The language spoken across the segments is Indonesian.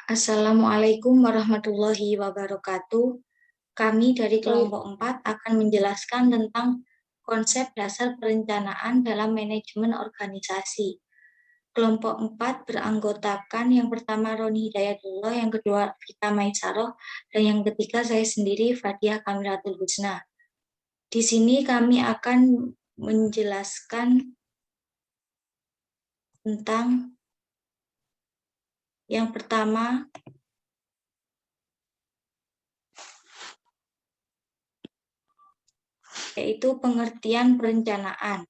Assalamualaikum warahmatullahi wabarakatuh. Kami dari Baik, kelompok 4 akan menjelaskan tentang konsep dasar perencanaan dalam manajemen organisasi. Kelompok 4 beranggotakan yang pertama Roni Hidayatullah, yang kedua Vita Maisaroh, dan yang ketiga saya sendiri Fadia Kamiratul Husna. Di sini kami akan menjelaskan tentang yang pertama, yaitu pengertian perencanaan.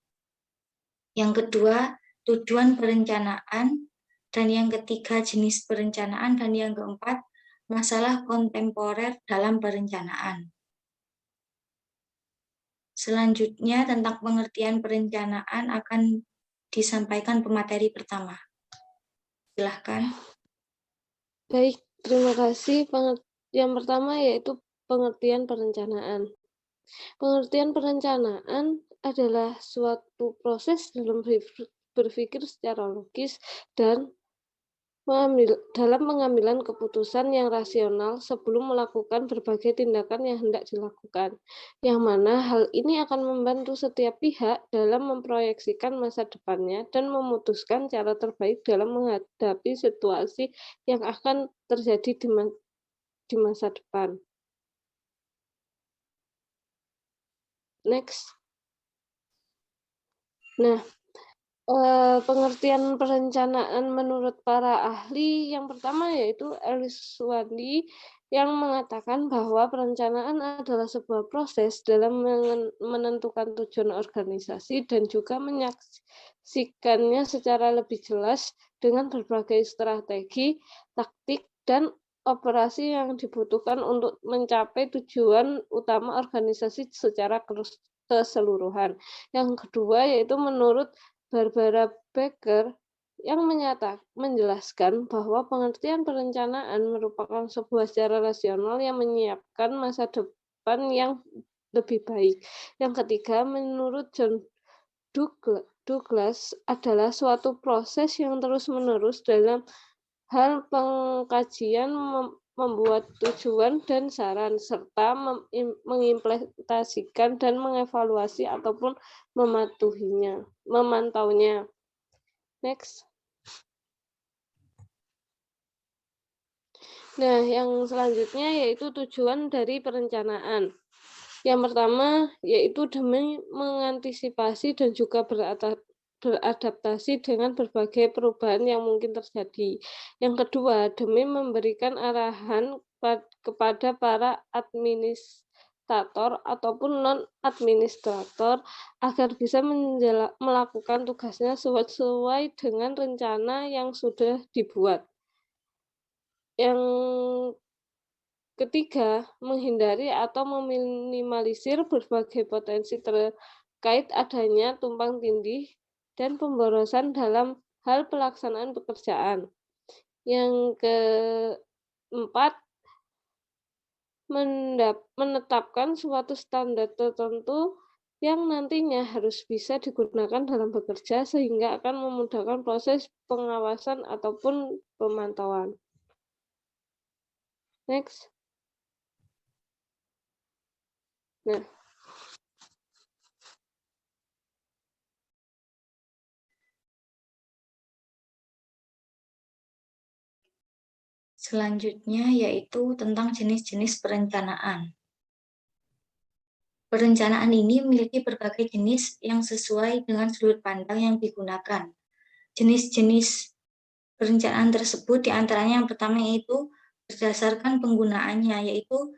Yang kedua, tujuan perencanaan. Dan yang ketiga, jenis perencanaan. Dan yang keempat, masalah kontemporer dalam perencanaan. Selanjutnya, tentang pengertian perencanaan akan disampaikan pemateri pertama. Silahkan. baik, terima kasih. Yang pertama yaitu pengertian perencanaan. Pengertian perencanaan adalah suatu proses dalam berpikir secara logis dan dalam pengambilan keputusan yang rasional sebelum melakukan berbagai tindakan yang hendak dilakukan, yang mana hal ini akan membantu setiap pihak dalam memproyeksikan masa depannya dan memutuskan cara terbaik dalam menghadapi situasi yang akan terjadi di masa depan. Next. Nah, pengertian perencanaan menurut para ahli yang pertama yaitu Elizwandi yang mengatakan bahwa perencanaan adalah sebuah proses dalam menentukan tujuan organisasi dan juga menyaksikannya secara lebih jelas dengan berbagai strategi, taktik, dan operasi yang dibutuhkan untuk mencapai tujuan utama organisasi secara keseluruhan. Yang kedua yaitu menurut Barbara Becker yang menjelaskan bahwa pengertian perencanaan merupakan sebuah cara rasional yang menyiapkan masa depan yang lebih baik. Yang ketiga, menurut John Douglas adalah suatu proses yang terus-menerus dalam hal pengkajian, membuat tujuan dan saran, serta mengimplementasikan dan mengevaluasi ataupun memantaunya. Next. Nah, yang selanjutnya yaitu tujuan dari perencanaan. Yang pertama yaitu demi mengantisipasi dan juga beradaptasi dengan berbagai perubahan yang mungkin terjadi. Yang kedua, demi memberikan arahan kepada para administrator ataupun non-administrator agar bisa melakukan tugasnya sesuai dengan rencana yang sudah dibuat. Yang ketiga, menghindari atau meminimalisir berbagai potensi terkait adanya tumpang tindih dan pemborosan dalam hal pelaksanaan pekerjaan. Yang keempat, menetapkan suatu standar tertentu yang nantinya harus bisa digunakan dalam bekerja sehingga akan memudahkan proses pengawasan ataupun pemantauan. Next. Nah, Selanjutnya yaitu tentang jenis-jenis perencanaan. Perencanaan ini memiliki berbagai jenis yang sesuai dengan sudut pandang yang digunakan. Jenis-jenis perencanaan tersebut diantaranya yang pertama yaitu berdasarkan penggunaannya, yaitu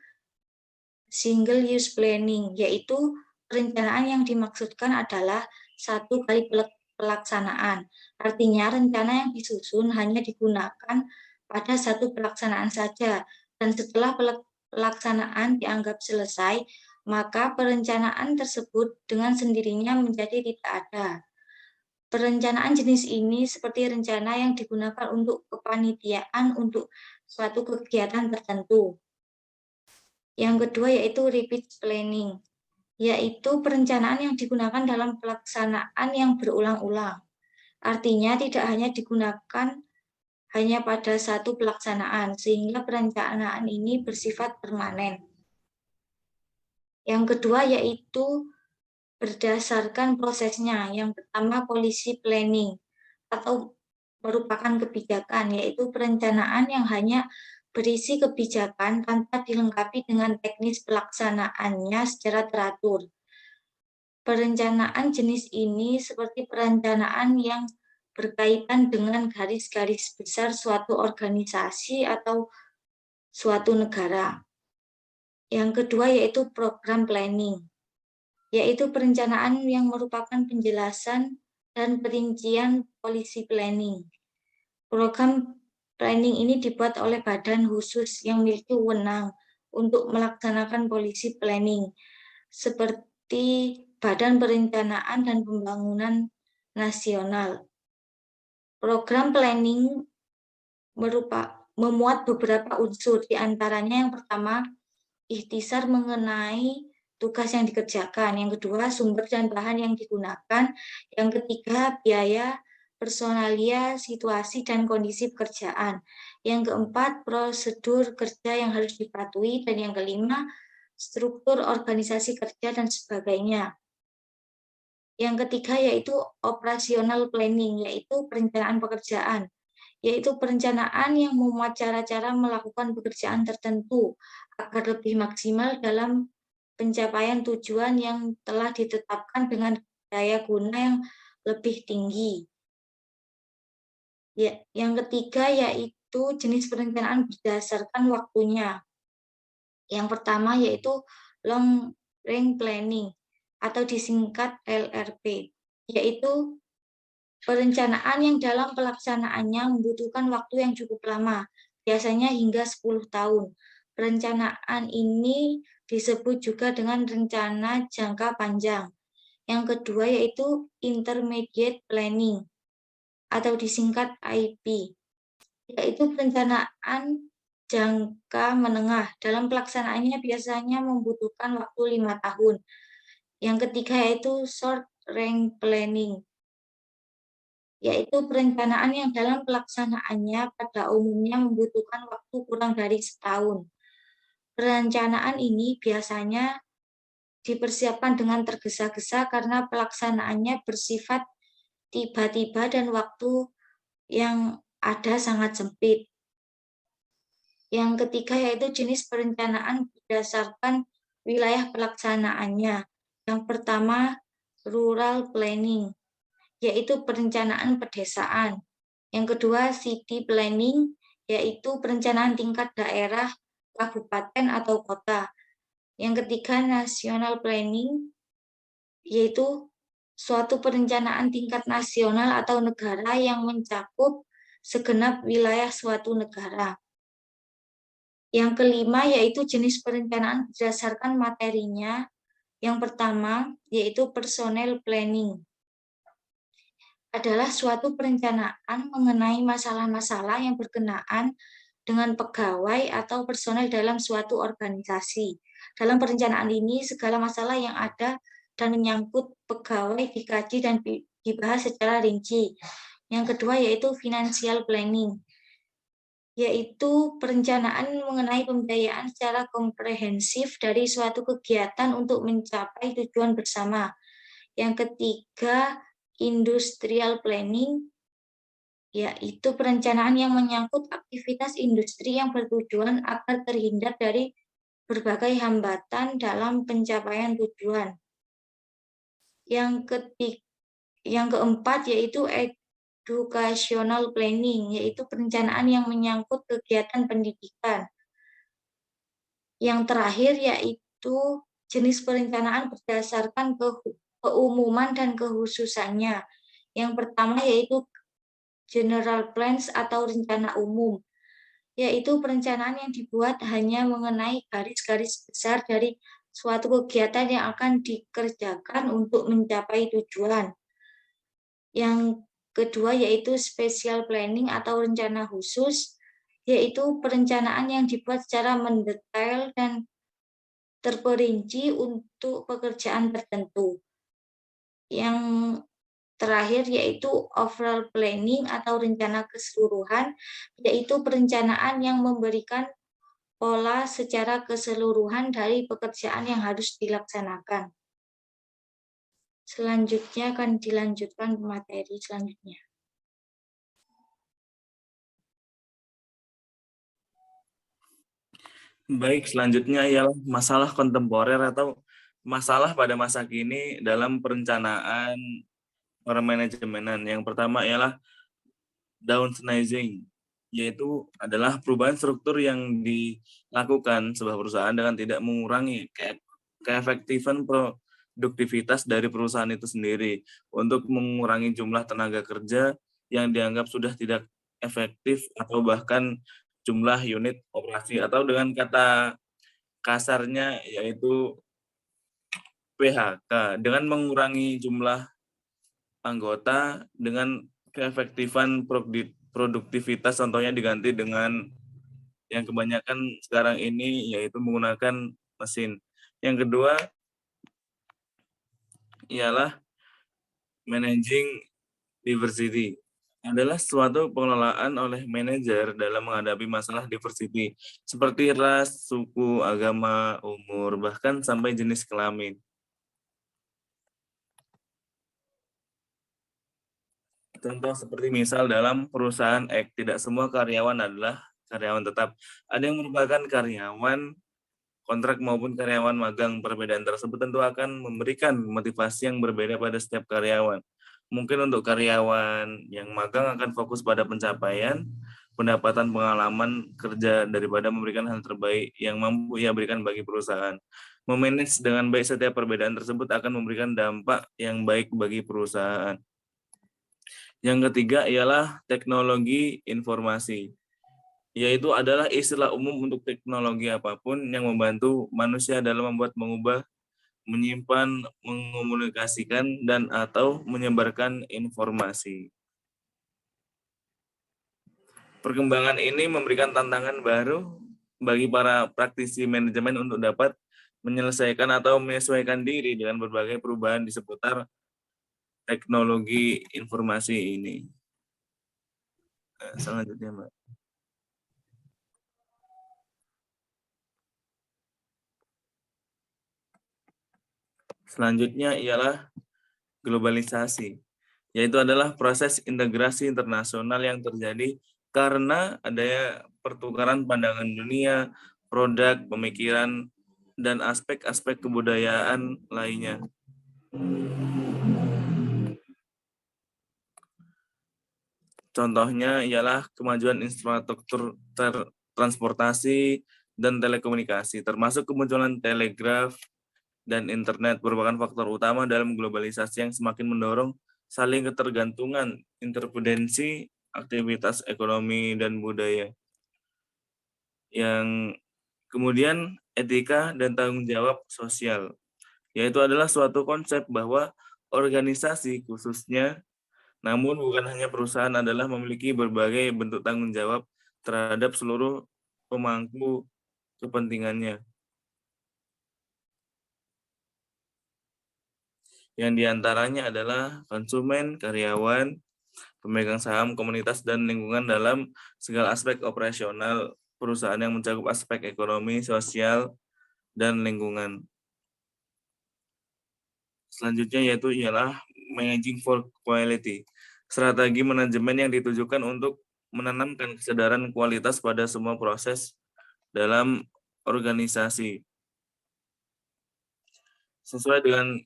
single use planning, yaitu perencanaan yang dimaksudkan adalah satu kali pelaksanaan. Artinya rencana yang disusun hanya digunakan pada satu pelaksanaan saja, dan setelah pelaksanaan dianggap selesai, maka perencanaan tersebut dengan sendirinya menjadi tidak ada. Perencanaan jenis ini seperti rencana yang digunakan untuk kepanitiaan untuk suatu kegiatan tertentu. Yang kedua yaitu repeat planning, yaitu perencanaan yang digunakan dalam pelaksanaan yang berulang-ulang. Artinya tidak hanya digunakan hanya pada satu pelaksanaan, sehingga perencanaan ini bersifat permanen. Yang kedua yaitu berdasarkan prosesnya. Yang pertama policy planning atau merupakan kebijakan, yaitu perencanaan yang hanya berisi kebijakan tanpa dilengkapi dengan teknis pelaksanaannya secara teratur. Perencanaan jenis ini seperti perencanaan yang berkaitan dengan garis-garis besar suatu organisasi atau suatu negara. Yang kedua yaitu program planning, yaitu perencanaan yang merupakan penjelasan dan perincian policy planning. Program planning ini dibuat oleh badan khusus yang memiliki wewenang untuk melaksanakan policy planning, seperti Badan Perencanaan dan Pembangunan Nasional. Program planning memuat beberapa unsur, di antaranya yang pertama, ikhtisar mengenai tugas yang dikerjakan. Yang kedua, sumber dan bahan yang digunakan. Yang ketiga, biaya, personalia, situasi, dan kondisi pekerjaan. Yang keempat, prosedur kerja yang harus dipatuhi. Dan yang kelima, struktur organisasi kerja dan sebagainya. Yang ketiga yaitu operasional planning, yaitu perencanaan pekerjaan, yaitu perencanaan yang memuat cara-cara melakukan pekerjaan tertentu agar lebih maksimal dalam pencapaian tujuan yang telah ditetapkan dengan daya guna yang lebih tinggi. Ya, yang ketiga yaitu jenis perencanaan berdasarkan waktunya. Yang pertama yaitu long range planning atau disingkat LRP, yaitu perencanaan yang dalam pelaksanaannya membutuhkan waktu yang cukup lama, biasanya hingga 10 tahun. Perencanaan ini disebut juga dengan rencana jangka panjang. Yang kedua yaitu intermediate planning atau disingkat IP, yaitu perencanaan jangka menengah. Dalam pelaksanaannya biasanya membutuhkan waktu 5 tahun. Yang ketiga yaitu short range planning, yaitu perencanaan yang dalam pelaksanaannya pada umumnya membutuhkan waktu kurang dari setahun. Perencanaan ini biasanya dipersiapkan dengan tergesa-gesa karena pelaksanaannya bersifat tiba-tiba dan waktu yang ada sangat sempit. Yang ketiga yaitu jenis perencanaan berdasarkan wilayah pelaksanaannya. Yang pertama, rural planning, yaitu perencanaan pedesaan. Yang kedua, city planning, yaitu perencanaan tingkat daerah, kabupaten, atau kota. Yang ketiga, national planning, yaitu suatu perencanaan tingkat nasional atau negara yang mencakup segenap wilayah suatu negara. Yang kelima yaitu jenis perencanaan berdasarkan materinya. Yang pertama yaitu personnel planning, adalah suatu perencanaan mengenai masalah-masalah yang berkenaan dengan pegawai atau personel dalam suatu organisasi. Dalam perencanaan ini segala masalah yang ada dan menyangkut pegawai dikaji dan dibahas secara rinci. Yang kedua yaitu financial planning, yaitu perencanaan mengenai pembiayaan secara komprehensif dari suatu kegiatan untuk mencapai tujuan bersama. Yang ketiga, industrial planning, yaitu perencanaan yang menyangkut aktivitas industri yang bertujuan agar terhindar dari berbagai hambatan dalam pencapaian tujuan. Yang keempat yaitu educational planning, yaitu perencanaan yang menyangkut kegiatan pendidikan. Yang terakhir yaitu jenis perencanaan berdasarkan keumuman dan kekhususannya. Yang pertama yaitu general plans atau rencana umum, yaitu perencanaan yang dibuat hanya mengenai garis-garis besar dari suatu kegiatan yang akan dikerjakan untuk mencapai tujuan. Yang kedua yaitu special planning atau rencana khusus, yaitu perencanaan yang dibuat secara mendetail dan terperinci untuk pekerjaan tertentu. Yang terakhir yaitu overall planning atau rencana keseluruhan, yaitu perencanaan yang memberikan pola secara keseluruhan dari pekerjaan yang harus dilaksanakan. Selanjutnya akan dilanjutkan materi selanjutnya. Baik, selanjutnya ialah masalah kontemporer atau masalah pada masa kini dalam perencanaan permanajemenan. Yang pertama ialah downsizing, yaitu adalah perubahan struktur yang dilakukan sebuah perusahaan dengan tidak mengurangi keefektifan produktivitas dari perusahaan itu sendiri untuk mengurangi jumlah tenaga kerja yang dianggap sudah tidak efektif atau bahkan jumlah unit operasi, atau dengan kata kasarnya yaitu PHK, dengan mengurangi jumlah anggota dengan keefektifan produktivitas, contohnya diganti dengan yang kebanyakan sekarang ini yaitu menggunakan mesin. Yang kedua ialah managing diversity, adalah suatu pengelolaan oleh manajer dalam menghadapi masalah diversity seperti ras, suku, agama, umur, bahkan sampai jenis kelamin. Contoh seperti misal dalam perusahaan X, tidak semua karyawan adalah karyawan tetap. Ada yang merupakan karyawan kontrak maupun karyawan magang. Perbedaan tersebut tentu akan memberikan motivasi yang berbeda pada setiap karyawan. Mungkin untuk karyawan yang magang akan fokus pada pencapaian, pendapatan, pengalaman kerja daripada memberikan hal terbaik yang mampu ia berikan bagi perusahaan. Memanage dengan baik setiap perbedaan tersebut akan memberikan dampak yang baik bagi perusahaan. Yang ketiga ialah teknologi informasi, yaitu adalah istilah umum untuk teknologi apapun yang membantu manusia dalam membuat, mengubah, menyimpan, mengomunikasikan, dan atau menyebarkan informasi. Perkembangan ini memberikan tantangan baru bagi para praktisi manajemen untuk dapat menyelesaikan atau menyesuaikan diri dengan berbagai perubahan di seputar teknologi informasi ini. Selanjutnya, Mbak. Selanjutnya ialah globalisasi, yaitu adalah proses integrasi internasional yang terjadi karena adanya pertukaran pandangan dunia, produk, pemikiran, dan aspek-aspek kebudayaan lainnya. Contohnya ialah kemajuan infrastruktur transportasi dan telekomunikasi, termasuk kemunculan telegraf dan internet merupakan faktor utama dalam globalisasi yang semakin mendorong saling ketergantungan, interdependensi aktivitas ekonomi dan budaya. Yang kemudian etika dan tanggung jawab sosial, yaitu adalah suatu konsep bahwa organisasi khususnya, namun bukan hanya perusahaan, adalah memiliki berbagai bentuk tanggung jawab terhadap seluruh pemangku kepentingannya, yang diantaranya adalah konsumen, karyawan, pemegang saham, komunitas, dan lingkungan dalam segala aspek operasional perusahaan yang mencakup aspek ekonomi, sosial, dan lingkungan. Selanjutnya yaitu ialah managing for quality, strategi manajemen yang ditujukan untuk menanamkan kesadaran kualitas pada semua proses dalam organisasi. Sesuai dengan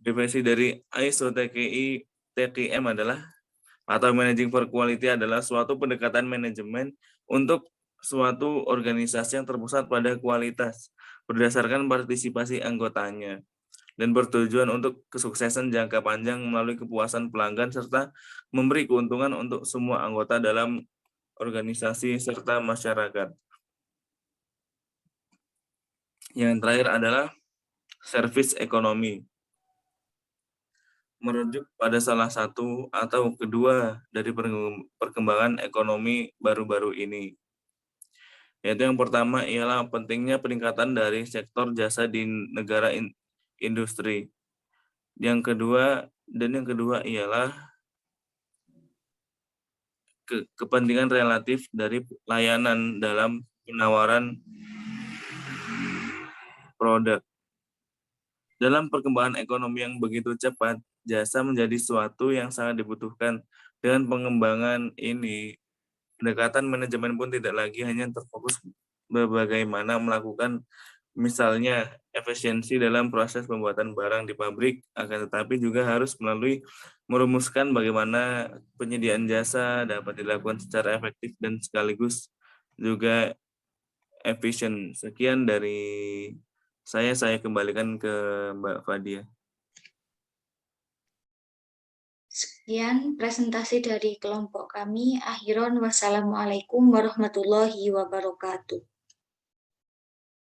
definisi dari ISO TKM adalah, atau managing for quality adalah suatu pendekatan manajemen untuk suatu organisasi yang terpusat pada kualitas berdasarkan partisipasi anggotanya dan bertujuan untuk kesuksesan jangka panjang melalui kepuasan pelanggan serta memberi keuntungan untuk semua anggota dalam organisasi serta masyarakat. Yang terakhir adalah service ekonomi, merujuk pada salah satu atau kedua dari perkembangan ekonomi baru-baru ini. Yaitu yang pertama ialah pentingnya peningkatan dari sektor jasa di negara industri. Yang kedua, Dan yang kedua ialah kepentingan relatif dari layanan dalam penawaran produk. Dalam perkembangan ekonomi yang begitu cepat, jasa menjadi sesuatu yang sangat dibutuhkan. Dengan pengembangan ini, pendekatan manajemen pun tidak lagi hanya terfokus bagaimana melakukan misalnya efisiensi dalam proses pembuatan barang di pabrik, akan tetapi juga harus merumuskan bagaimana penyediaan jasa dapat dilakukan secara efektif dan sekaligus juga efisien. Sekian dari saya kembalikan ke Mbak Fadia. Sekian presentasi dari kelompok kami. Akhiron, wassalamualaikum warahmatullahi wabarakatuh.